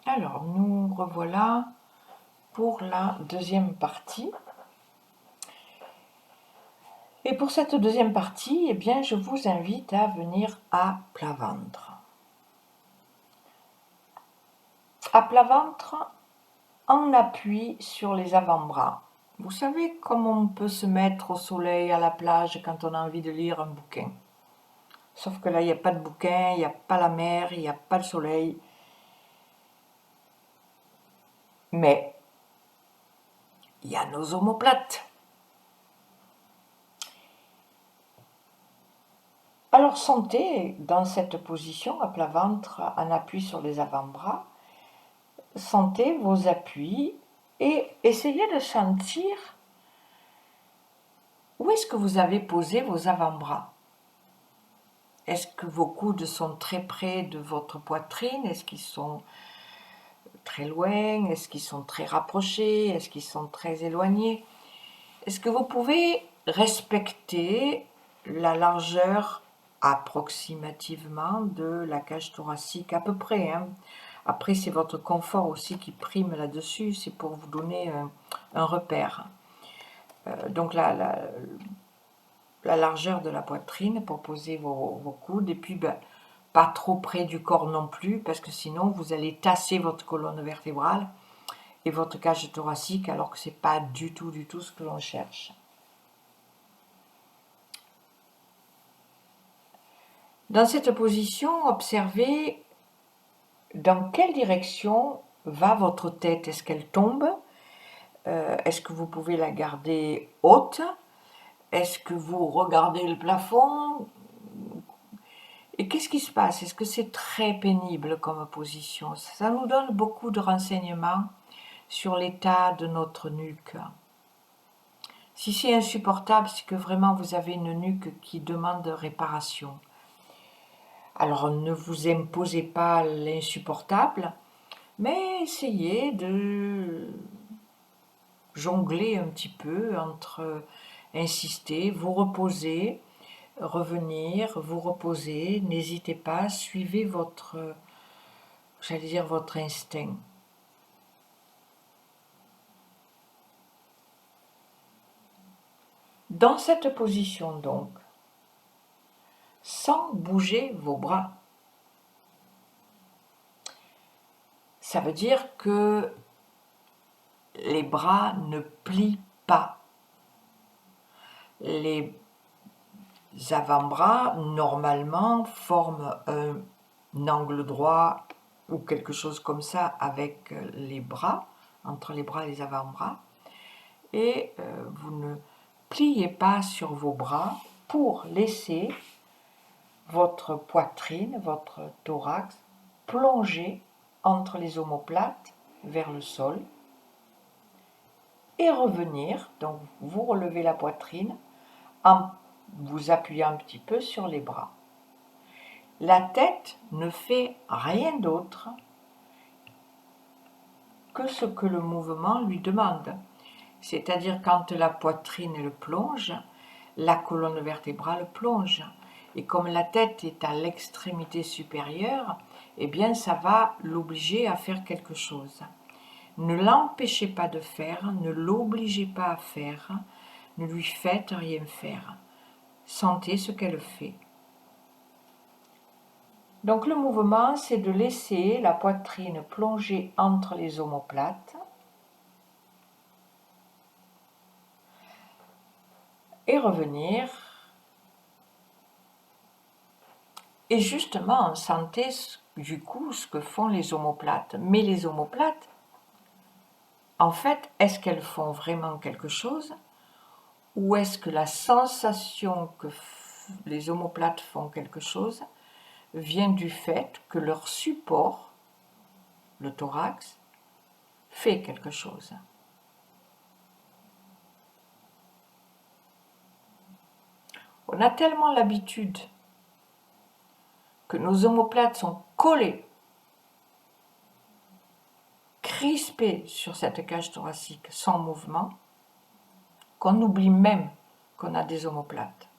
Alors, nous revoilà pour la deuxième partie. Et pour cette deuxième partie, eh bien, je vous invite à venir à plat ventre. À plat ventre, en appui sur les avant-bras. Vous savez comme on peut se mettre au soleil à la plage quand on a envie de lire un bouquin. Sauf que là, il n'y a pas de bouquin, il n'y a pas la mer, il n'y a pas le soleil. Mais il y a nos omoplates. Alors sentez dans cette position à plat ventre en appui sur les avant-bras, sentez vos appuis et essayez de sentir où est-ce que vous avez posé vos avant-bras. Est-ce que vos coudes sont très près de votre poitrine? Est-ce qu'ils sont très loin? Est-ce qu'ils sont très rapprochés? Est-ce qu'ils sont très éloignés? Est-ce que vous pouvez respecter la largeur approximativement de la cage thoracique, à peu près, hein? Après, c'est votre confort aussi qui prime là-dessus, c'est pour vous donner un repère. Donc la largeur de la poitrine pour poser vos coudes, et puis pas trop près du corps non plus, parce que sinon vous allez tasser votre colonne vertébrale et votre cage thoracique, alors que ce n'est pas du tout ce que l'on cherche. Dans cette position, observez dans quelle direction va votre tête. Est-ce qu'elle tombe? Est-ce que vous pouvez la garder haute? Est-ce que vous regardez le plafond? Et qu'est-ce qui se passe? Est-ce que c'est très pénible comme position? Ça nous donne beaucoup de renseignements sur l'état de notre nuque. Si c'est insupportable, c'est que vraiment vous avez une nuque qui demande réparation. Alors ne vous imposez pas l'insupportable, mais essayez de jongler un petit peu entre insister, vous reposer, revenir, vous reposer, n'hésitez pas, suivez votre instinct. Dans cette position donc, sans bouger vos bras, ça veut dire que les bras ne plient pas. Les avant-bras, normalement, forment un angle droit ou quelque chose comme ça avec les bras, entre les bras et les avant-bras. Et vous ne pliez pas sur vos bras pour laisser votre poitrine, votre thorax, plonger entre les omoplates vers le sol et revenir, donc vous relevez la poitrine en vous appuyant un petit peu sur les bras. La tête ne fait rien d'autre que ce que le mouvement lui demande. C'est-à-dire quand la poitrine elle plonge, la colonne vertébrale plonge. Et comme la tête est à l'extrémité supérieure, eh bien ça va l'obliger à faire quelque chose. Ne l'empêchez pas de faire, ne l'obligez pas à faire, ne lui faites rien faire. Sentez ce qu'elle fait. Donc le mouvement, c'est de laisser la poitrine plonger entre les omoplates et revenir. Et justement, sentez du coup ce que font les omoplates. Mais les omoplates, en fait, est-ce qu'elles font vraiment quelque chose? Ou est-ce que la sensation que les omoplates font quelque chose vient du fait que leur support, le thorax, fait quelque chose? On a tellement l'habitude que nos omoplates sont collées, crispées sur cette cage thoracique sans mouvement, qu'on oublie même qu'on a des omoplates.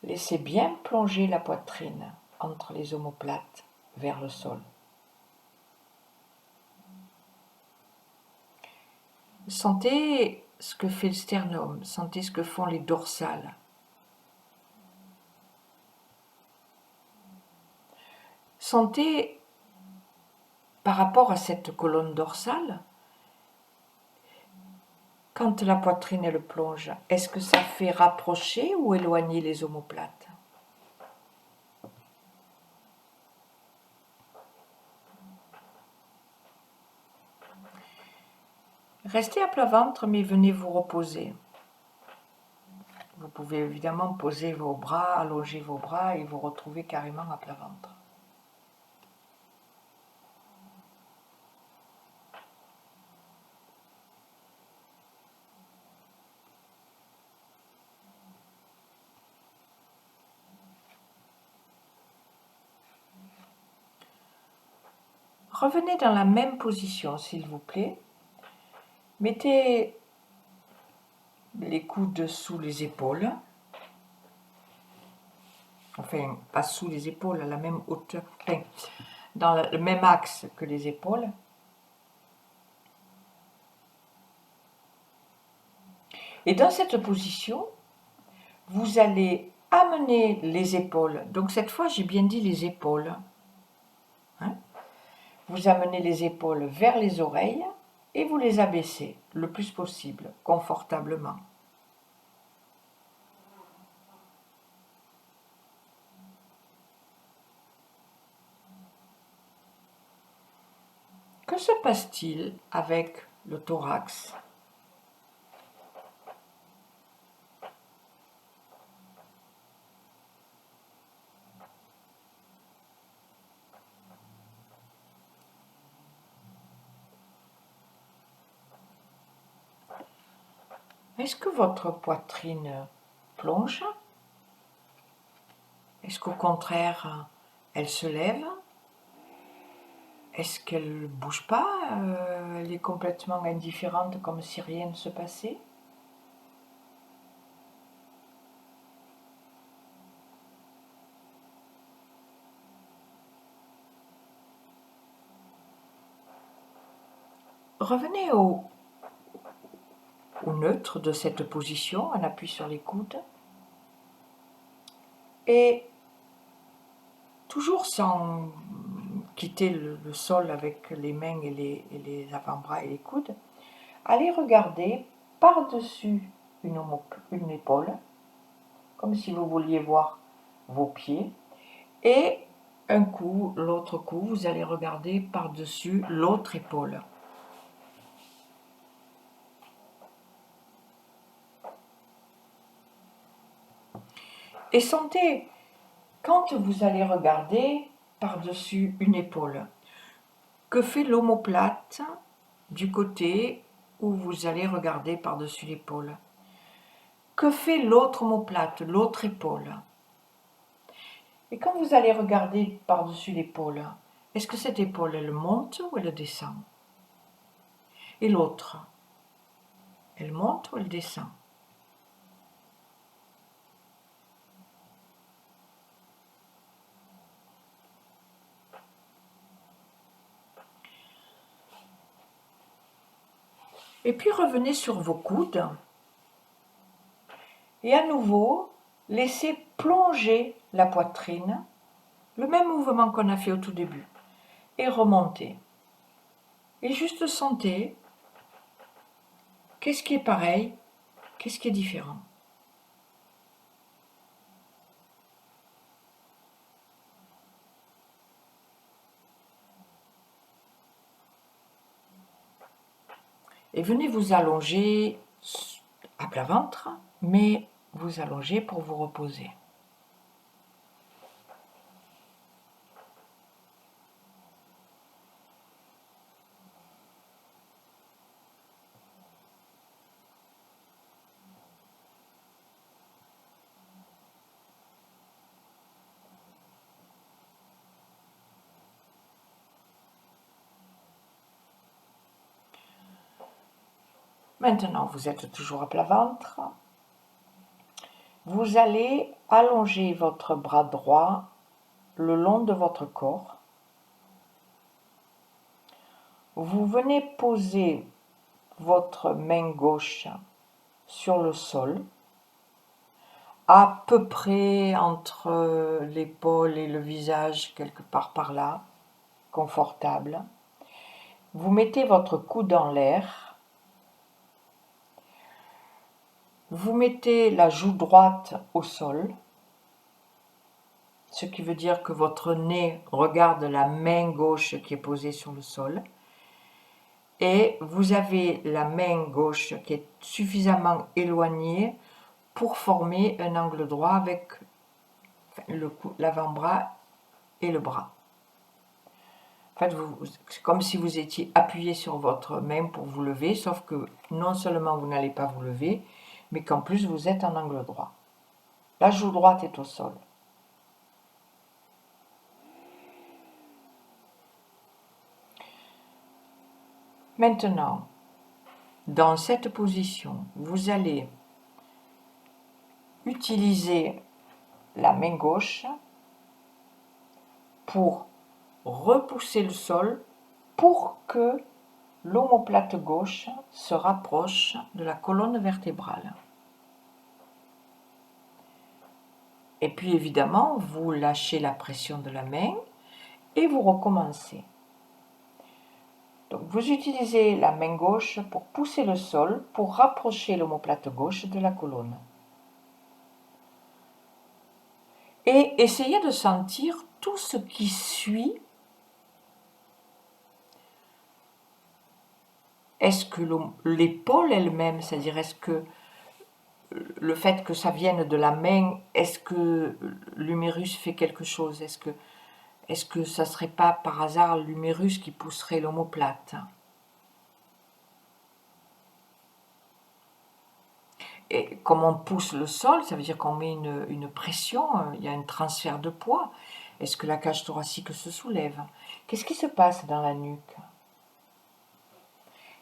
Laissez bien plonger la poitrine entre les omoplates vers le sol. Sentez ce que fait le sternum, sentez ce que font les dorsales. Sentez par rapport à cette colonne dorsale, quand la poitrine elle plonge, est-ce que ça fait rapprocher ou éloigner les omoplates? Restez à plat ventre, mais venez vous reposer. Vous pouvez évidemment poser vos bras, allonger vos bras et vous retrouver carrément à plat ventre. Revenez dans la même position, s'il vous plaît. Mettez les coudes sous les épaules. Enfin, pas sous les épaules, à la même hauteur, enfin, dans le même axe que les épaules. Et dans cette position, vous allez amener les épaules. Donc cette fois, j'ai bien dit les épaules. Hein? Vous amenez les épaules vers les oreilles et vous les abaissez le plus possible, confortablement. Que se passe-t-il avec le thorax? Est-ce que votre poitrine plonge? Est-ce qu'au contraire, elle se lève? Est-ce qu'elle ne bouge pas? Elle est complètement indifférente comme si rien ne se passait? Revenez au neutre de cette position, on appuie sur les coudes. Et toujours sans quitter le sol avec les mains et les avant-bras et les coudes, allez regarder par-dessus une épaule, comme si vous vouliez voir vos pieds, et un coup, l'autre coup, vous allez regarder par-dessus l'autre épaule. Et sentez, quand vous allez regarder par-dessus une épaule, que fait l'omoplate du côté où vous allez regarder par-dessus l'épaule? Que fait l'autre omoplate, l'autre épaule? Et quand vous allez regarder par-dessus l'épaule, est-ce que cette épaule, elle monte ou elle descend? Et l'autre, elle monte ou elle descend? Et puis revenez sur vos coudes et à nouveau, laissez plonger la poitrine, le même mouvement qu'on a fait au tout début, et remontez. Et juste sentez, qu'est-ce qui est pareil, qu'est-ce qui est différent? Et venez vous allonger à plat ventre, mais vous allonger pour vous reposer. Maintenant, vous êtes toujours à plat ventre. Vous allez allongez votre bras droit le long de votre corps. Vous venez poser votre main gauche sur le sol, à peu près entre l'épaule et le visage, quelque part par là, confortable. Vous mettez votre coude en l'air. Vous mettez la joue droite au sol, ce qui veut dire que votre nez regarde la main gauche qui est posée sur le sol. Et vous avez la main gauche qui est suffisamment éloignée pour former un angle droit avec l'avant-bras et le bras. En fait, c'est comme si vous étiez appuyé sur votre main pour vous lever, sauf que non seulement vous n'allez pas vous lever, mais qu'en plus vous êtes en angle droit. La joue droite est au sol. Maintenant, dans cette position, vous allez utiliser la main gauche pour repousser le sol pour que l'omoplate gauche se rapproche de la colonne vertébrale. Et puis évidemment, vous lâchez la pression de la main et vous recommencez. Donc vous utilisez la main gauche pour pousser le sol, pour rapprocher l'omoplate gauche de la colonne. Et essayez de sentir tout ce qui suit. Est-ce que l'épaule elle-même, c'est-à-dire est-ce que le fait que ça vienne de la main, est-ce que l'humérus fait quelque chose? Est-ce que ça ne serait pas par hasard l'humérus qui pousserait l'omoplate? Et comme on pousse le sol, ça veut dire qu'on met une pression, il y a un transfert de poids. Est-ce que la cage thoracique se soulève? Qu'est-ce qui se passe dans la nuque?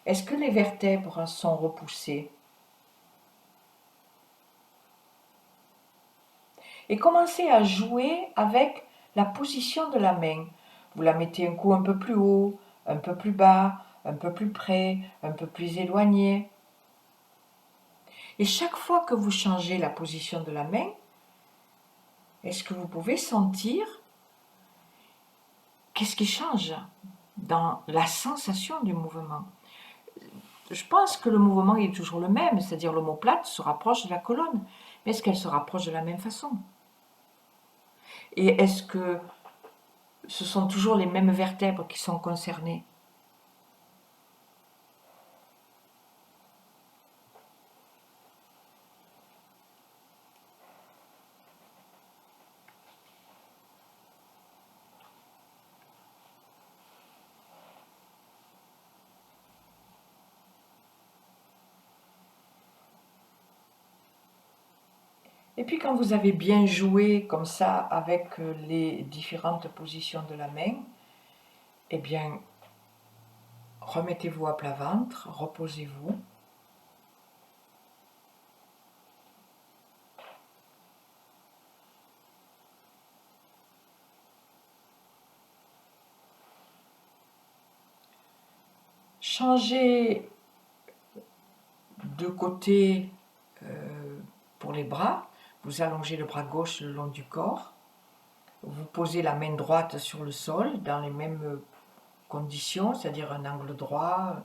Est-ce que les vertèbres sont repoussées? Et commencez à jouer avec la position de la main. Vous la mettez un coup un peu plus haut, un peu plus bas, un peu plus près, un peu plus éloigné. Et chaque fois que vous changez la position de la main, est-ce que vous pouvez sentir qu'est-ce qui change dans la sensation du mouvement? Je pense que le mouvement est toujours le même, c'est-à-dire l'omoplate se rapproche de la colonne. Mais est-ce qu'elle se rapproche de la même façon? Et est-ce que ce sont toujours les mêmes vertèbres qui sont concernées? Et puis quand vous avez bien joué comme ça avec les différentes positions de la main, eh bien, remettez-vous à plat ventre, reposez-vous. Changez de côté pour les bras. Vous allongez le bras gauche le long du corps. Vous posez la main droite sur le sol dans les mêmes conditions, c'est-à-dire un angle droit.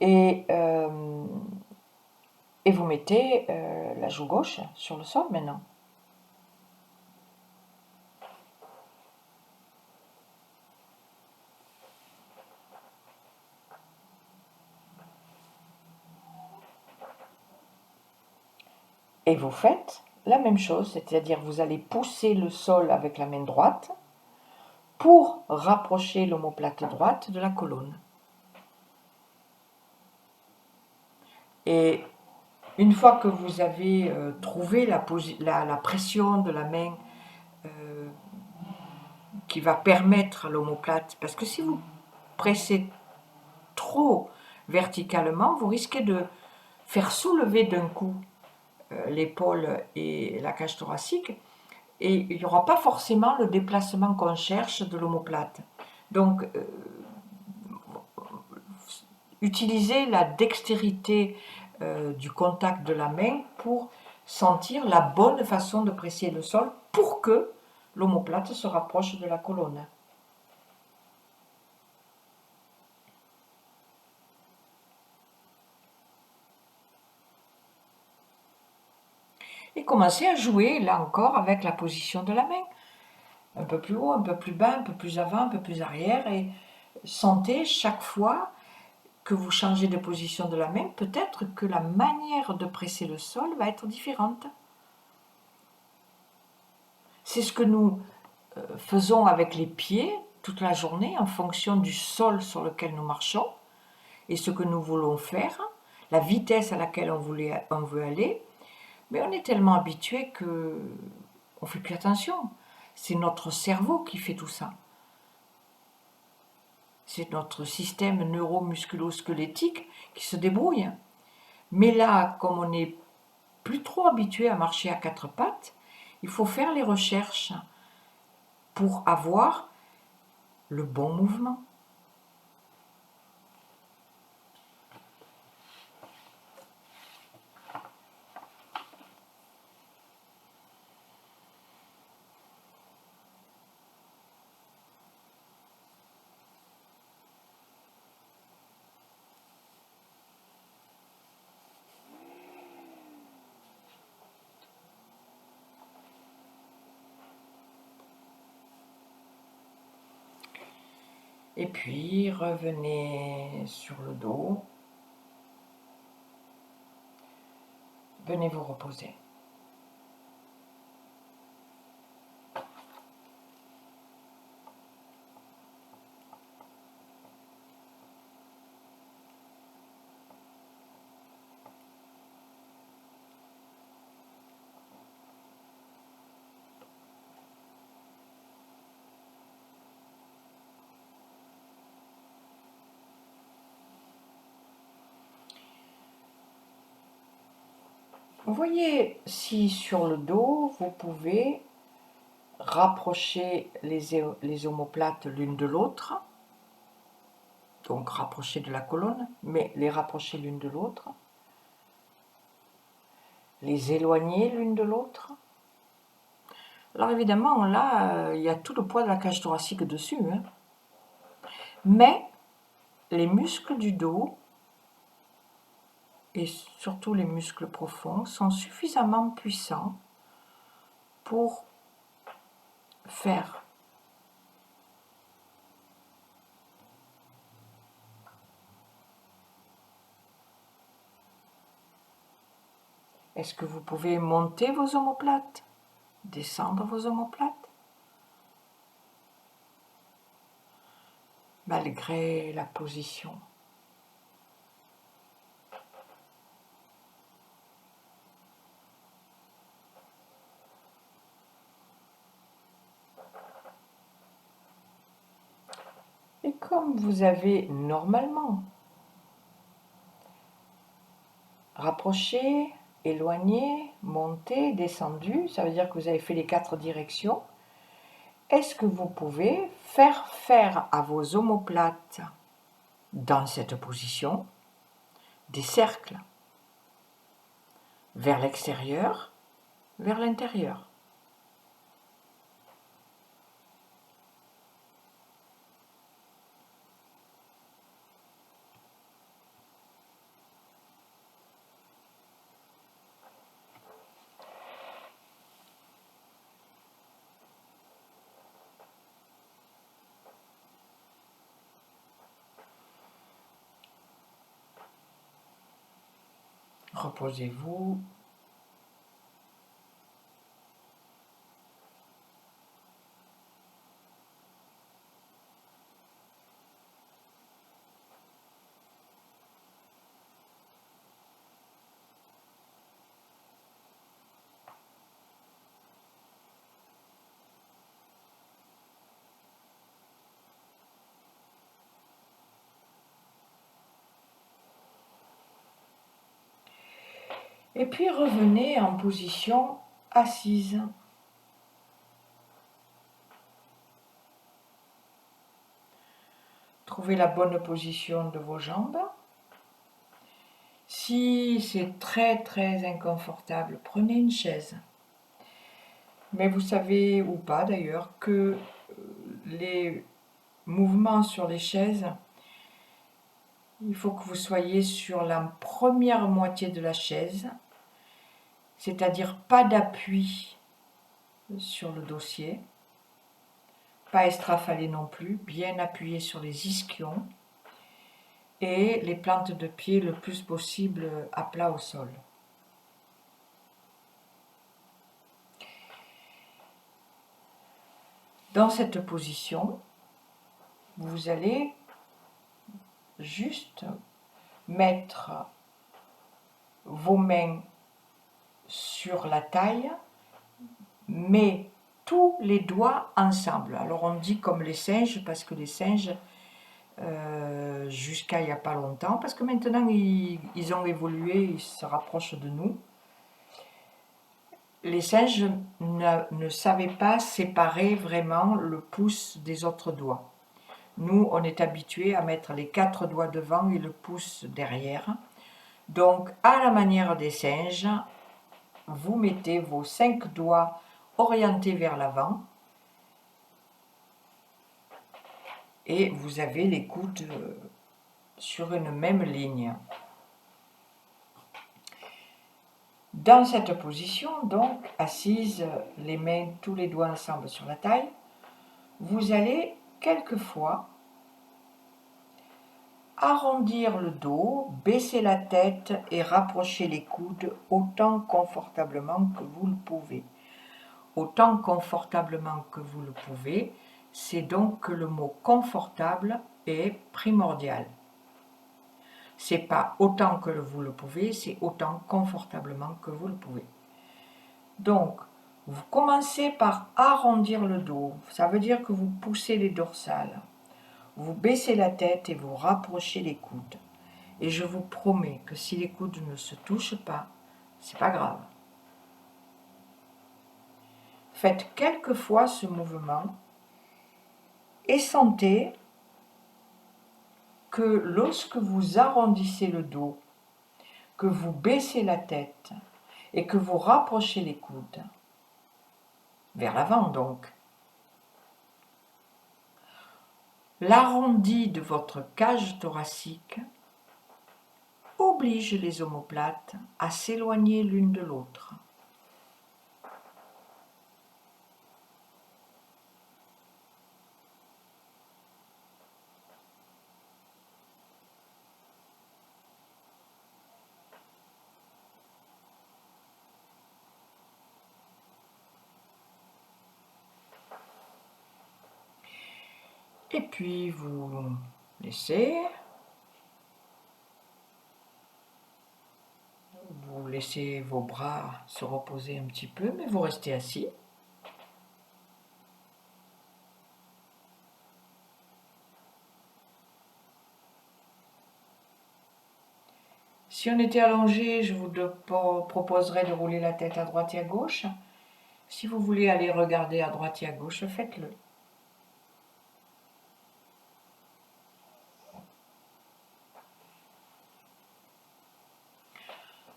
Et vous mettez la joue gauche sur le sol maintenant. Et vous faites la même chose, c'est-à-dire vous allez pousser le sol avec la main droite pour rapprocher l'omoplate droite de la colonne. Et une fois que vous avez trouvé la pression de la main qui va permettre à l'omoplate, parce que si vous pressez trop verticalement, vous risquez de faire soulever d'un coup l'épaule et la cage thoracique, et il n'y aura pas forcément le déplacement qu'on cherche de l'omoplate. Donc, utilisez la dextérité du contact de la main pour sentir la bonne façon de presser le sol pour que l'omoplate se rapproche de la colonne. Et commencez à jouer, là encore, avec la position de la main. Un peu plus haut, un peu plus bas, un peu plus avant, un peu plus arrière. Et sentez chaque fois que vous changez de position de la main, peut-être que la manière de presser le sol va être différente. C'est ce que nous faisons avec les pieds toute la journée en fonction du sol sur lequel nous marchons et ce que nous voulons faire, la vitesse à laquelle on veut aller. Mais on est tellement habitué que on fait plus attention. C'est notre cerveau qui fait tout ça. C'est notre système neuromusculo-squelettique qui se débrouille. Mais là, comme on n'est plus trop habitué à marcher à quatre pattes, il faut faire les recherches pour avoir le bon mouvement. Et puis, revenez sur le dos. Venez vous reposer. Vous voyez si sur le dos, vous pouvez rapprocher les omoplates l'une de l'autre, donc rapprocher de la colonne, mais les rapprocher l'une de l'autre, les éloigner l'une de l'autre. Alors évidemment, là, il y a tout le poids de la cage thoracique dessus, hein. Mais les muscles du dos, et surtout les muscles profonds, sont suffisamment puissants pour faire. Est-ce que vous pouvez monter vos omoplates, descendre vos omoplates, malgré la position? Et comme vous avez normalement rapproché, éloigné, monté, descendu, ça veut dire que vous avez fait les 4 directions, est-ce que vous pouvez faire à vos omoplates, dans cette position, des cercles vers l'extérieur, vers l'intérieur? Reposez-vous. Et puis revenez en position assise. Trouvez la bonne position de vos jambes. Si c'est très inconfortable, prenez une chaise. Mais vous savez, ou pas d'ailleurs, que les mouvements sur les chaises, il faut que vous soyez sur la première moitié de la chaise, c'est-à-dire pas d'appui sur le dossier, pas estrafalé non plus, bien appuyé sur les ischions et les plantes de pied le plus possible à plat au sol. Dans cette position, vous allez juste mettre vos mains sur la taille, mais tous les doigts ensemble. Alors on dit comme les singes, parce que les singes, jusqu'à il n'y a pas longtemps, parce que maintenant ils ont évolué, ils se rapprochent de nous, les singes ne savaient pas séparer vraiment le pouce des autres doigts. Nous, on est habitués à mettre les 4 doigts devant et le pouce derrière. Donc, à la manière des singes, vous mettez vos 5 doigts orientés vers l'avant et vous avez les coudes sur une même ligne. Dans cette position, donc, assise, les mains, tous les doigts ensemble sur la taille, vous allez quelquefois arrondir le dos, baisser la tête et rapprocher les coudes autant confortablement que vous le pouvez. Autant confortablement que vous le pouvez, c'est donc que le mot confortable est primordial. C'est pas autant que vous le pouvez, c'est autant confortablement que vous le pouvez. Donc, vous commencez par arrondir le dos, ça veut dire que vous poussez les dorsales. Vous baissez la tête et vous rapprochez les coudes. Et je vous promets que si les coudes ne se touchent pas, c'est pas grave. Faites quelques fois ce mouvement et sentez que lorsque vous arrondissez le dos, que vous baissez la tête et que vous rapprochez les coudes, vers l'avant donc, l'arrondi de votre cage thoracique oblige les omoplates à s'éloigner l'une de l'autre. Et puis vous laissez, vos bras se reposer un petit peu, mais vous restez assis. Si on était allongé, je vous proposerais de rouler la tête à droite et à gauche. Si vous voulez aller regarder à droite et à gauche, faites-le.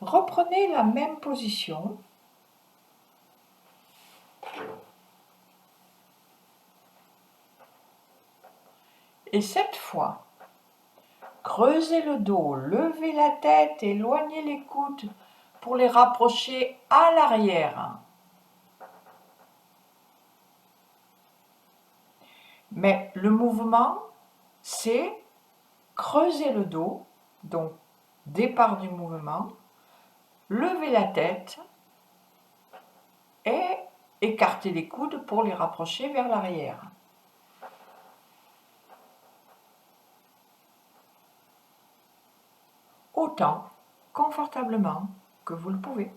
Reprenez la même position. Et cette fois, creusez le dos, levez la tête, éloignez les coudes pour les rapprocher à l'arrière. Mais le mouvement, c'est creuser le dos, donc départ du mouvement, lever la tête et écarter les coudes pour les rapprocher vers l'arrière. Autant confortablement que vous le pouvez.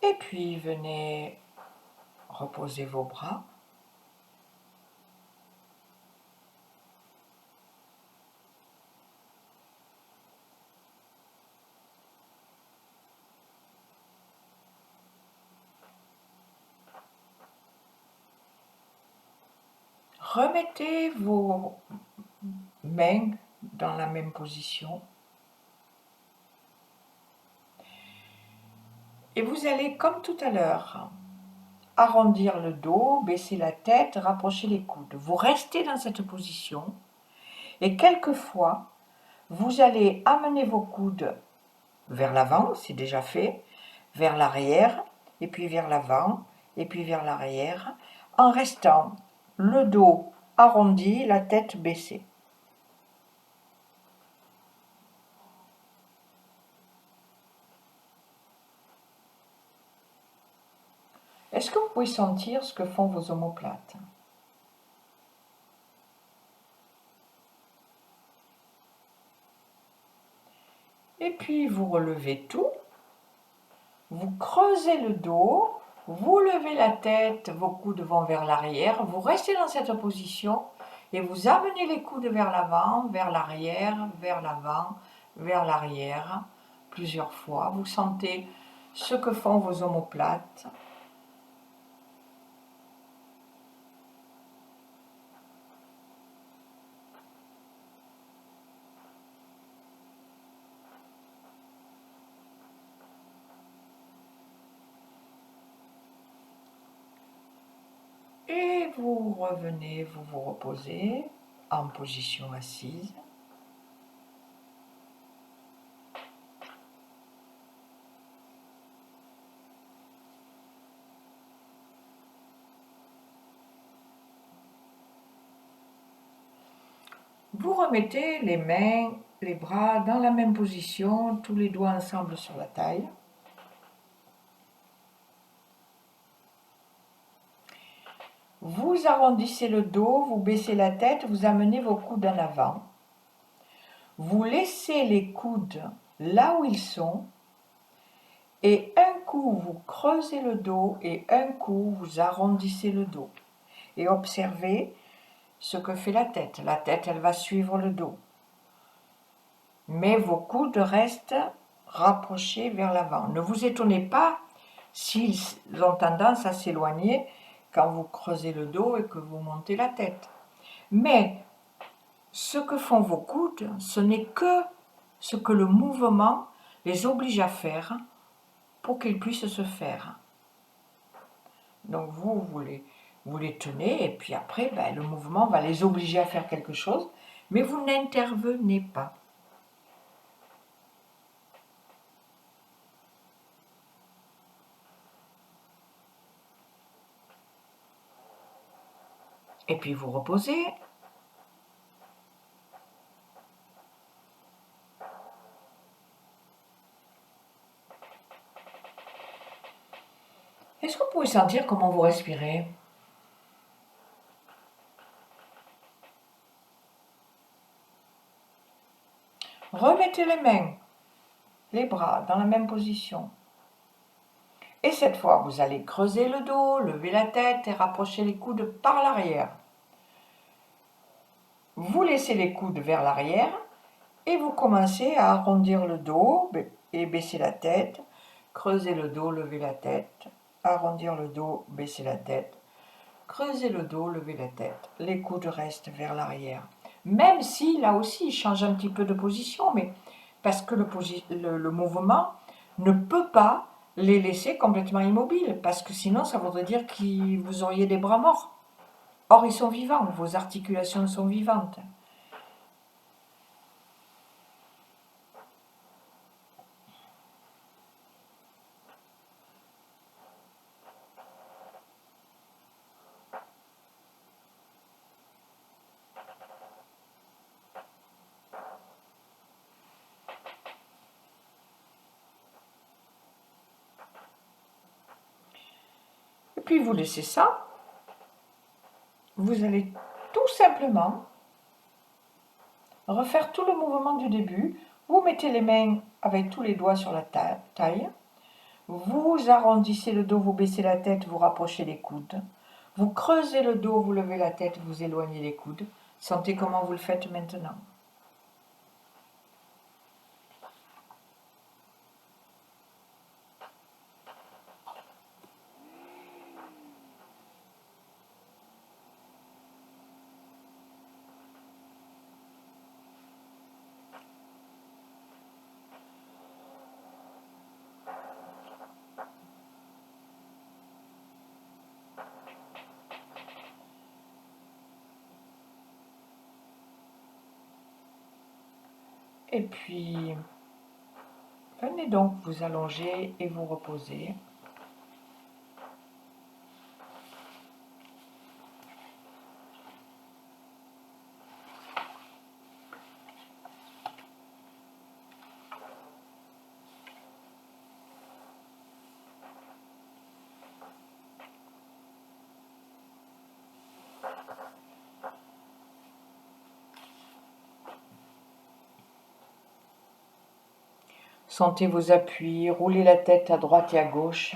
Et puis venez reposer vos bras. Remettez vos mains dans la même position. Et vous allez, comme tout à l'heure, arrondir le dos, baisser la tête, rapprocher les coudes. Vous restez dans cette position et quelquefois, vous allez amener vos coudes vers l'avant, c'est déjà fait, vers l'arrière, et puis vers l'avant, et puis vers l'arrière, en restant le dos arrondi, la tête baissée. Est-ce que vous pouvez sentir ce que font vos omoplates? Et puis vous relevez tout, vous creusez le dos, vous levez la tête, vos coudes vont vers l'arrière, vous restez dans cette position et vous amenez les coudes vers l'avant, vers l'arrière, vers l'avant, vers l'arrière, plusieurs fois. Vous sentez ce que font vos omoplates. Et vous revenez, vous vous reposez en position assise. Vous remettez les mains, les bras dans la même position, tous les doigts ensemble sur la taille. Vous arrondissez le dos, vous baissez la tête, vous amenez vos coudes en avant. Vous laissez les coudes là où ils sont et un coup vous creusez le dos et un coup vous arrondissez le dos. Et observez ce que fait la tête. La tête, elle va suivre le dos. Mais vos coudes restent rapprochés vers l'avant. Ne vous étonnez pas s'ils ont tendance à s'éloigner quand vous creusez le dos et que vous montez la tête. Mais ce que font vos coudes, ce n'est que ce que le mouvement les oblige à faire pour qu'ils puissent se faire. Donc vous les tenez et puis après, le mouvement va les obliger à faire quelque chose, mais vous n'intervenez pas. Et puis vous reposez. Est-ce que vous pouvez sentir comment vous respirez? Remettez les mains, les bras dans la même position. Et cette fois, vous allez creuser le dos, lever la tête et rapprocher les coudes par l'arrière. Vous laissez les coudes vers l'arrière et vous commencez à arrondir le dos et baisser la tête, creuser le dos, lever la tête, arrondir le dos, baisser la tête, creuser le dos, lever la tête. Les coudes restent vers l'arrière. Même si, là aussi, ils changent un petit peu de position, mais parce que le mouvement ne peut pas les laisser complètement immobiles, parce que sinon, ça voudrait dire que vous auriez des bras morts. Or, ils sont vivants, vos articulations sont vivantes. Et puis, vous laissez ça. Vous allez tout simplement refaire tout le mouvement du début. Vous mettez les mains avec tous les doigts sur la taille. Vous arrondissez le dos, vous baissez la tête, vous rapprochez les coudes. Vous creusez le dos, vous levez la tête, vous éloignez les coudes. Sentez comment vous le faites maintenant. Et puis, venez donc vous allonger et vous reposer. Sentez vos appuis, roulez la tête à droite et à gauche.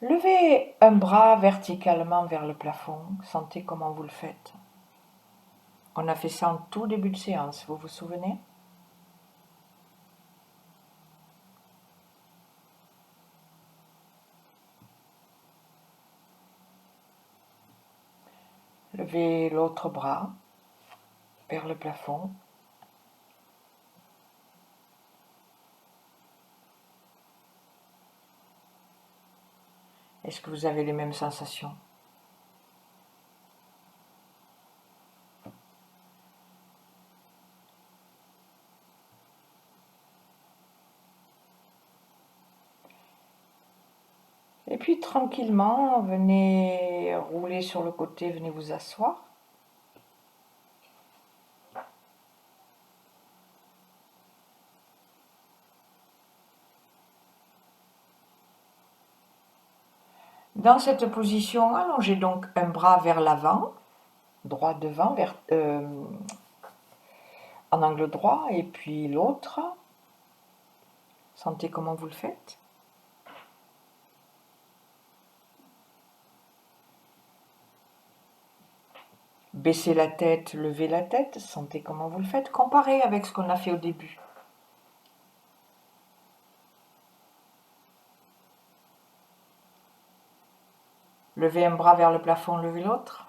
Levez un bras verticalement vers le plafond. Sentez comment vous le faites. On a fait ça en tout début de séance, vous vous souvenez? Levez l'autre bras vers le plafond. Est-ce que vous avez les mêmes sensations? Et puis tranquillement, venez rouler sur le côté, venez vous asseoir. Dans cette position, allongez donc un bras vers l'avant, droit devant, en angle droit, et puis l'autre. Sentez comment vous le faites. Baissez la tête, levez la tête, sentez comment vous le faites. Comparez avec ce qu'on a fait au début. Levez un bras vers le plafond, levez l'autre.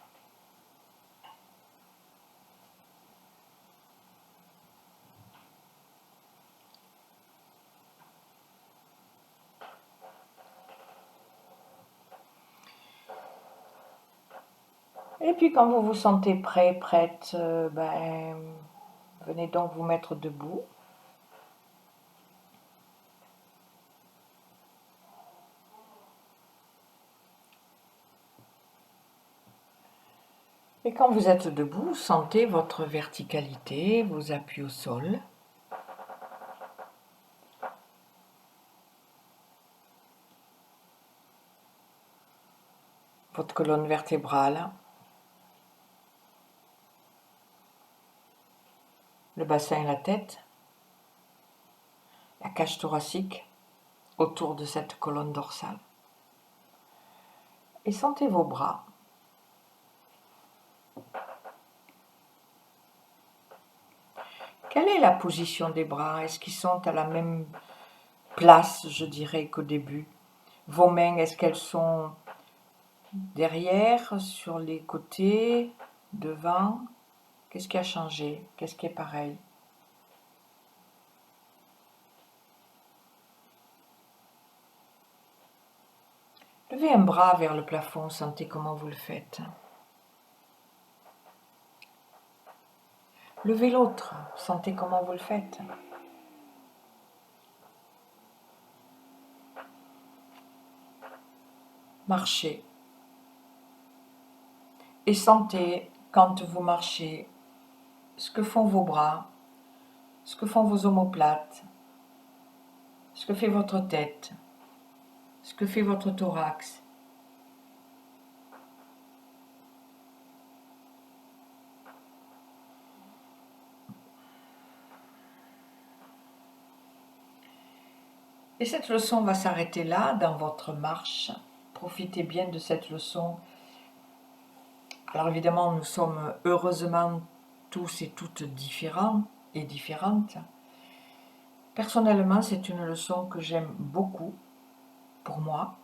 Et puis quand vous vous sentez prêt, prête, venez donc vous mettre debout. Et quand vous êtes debout, sentez votre verticalité, vos appuis au sol. Votre colonne vertébrale. Le bassin et la tête. La cage thoracique autour de cette colonne dorsale. Et sentez vos bras. Quelle est la position des bras? Est-ce qu'ils sont à la même place, je dirais, qu'au début? Vos mains, est-ce qu'elles sont derrière, sur les côtés, devant? Qu'est-ce qui a changé? Qu'est-ce qui est pareil? Levez un bras vers le plafond, sentez comment vous le faites. Levez l'autre, sentez comment vous le faites. Marchez. Et sentez, quand vous marchez, ce que font vos bras, ce que font vos omoplates, ce que fait votre tête, ce que fait votre thorax. Et cette leçon va s'arrêter là, dans votre marche. Profitez bien de cette leçon. Alors évidemment, nous sommes heureusement tous et toutes différents et différentes. Personnellement, c'est une leçon que j'aime beaucoup pour moi.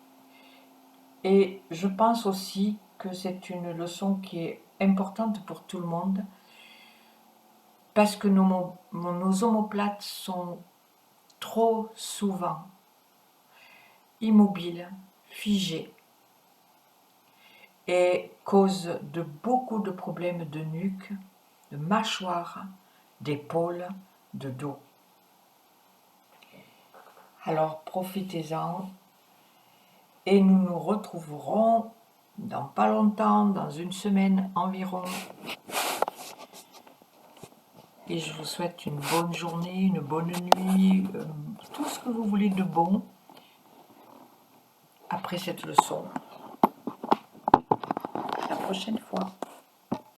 Et je pense aussi que c'est une leçon qui est importante pour tout le monde parce que nos omoplates sont trop souvent immobiles, figées et causent de beaucoup de problèmes de nuque, de mâchoire, d'épaule, de dos. Alors profitez-en et nous nous retrouverons dans pas longtemps, dans une semaine environ. Et je vous souhaite une bonne journée, une bonne nuit, tout ce que vous voulez de bon après cette leçon. À la prochaine fois.